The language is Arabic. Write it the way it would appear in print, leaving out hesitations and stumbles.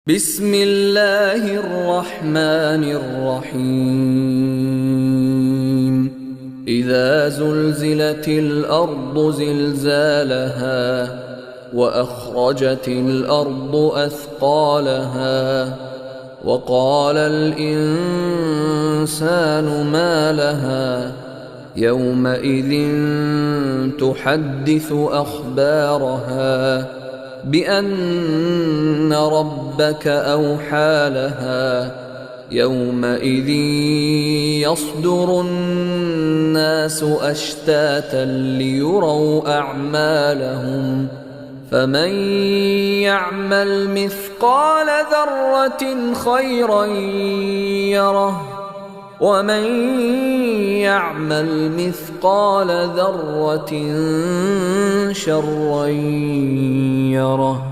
بسم الله الرحمن الرحيم إذا زلزلت الأرض زلزالها وأخرجت الأرض أثقالها وقال الإنسان ما لها يومئذ تحدث أخبارها بأن ربك أوحى لها يومئذ يصدر الناس أشتاتا ليروا أعمالهم فمن يعمل مثقال ذرة خيرا يره ومن يعمل مثقال ذرة شرا يره.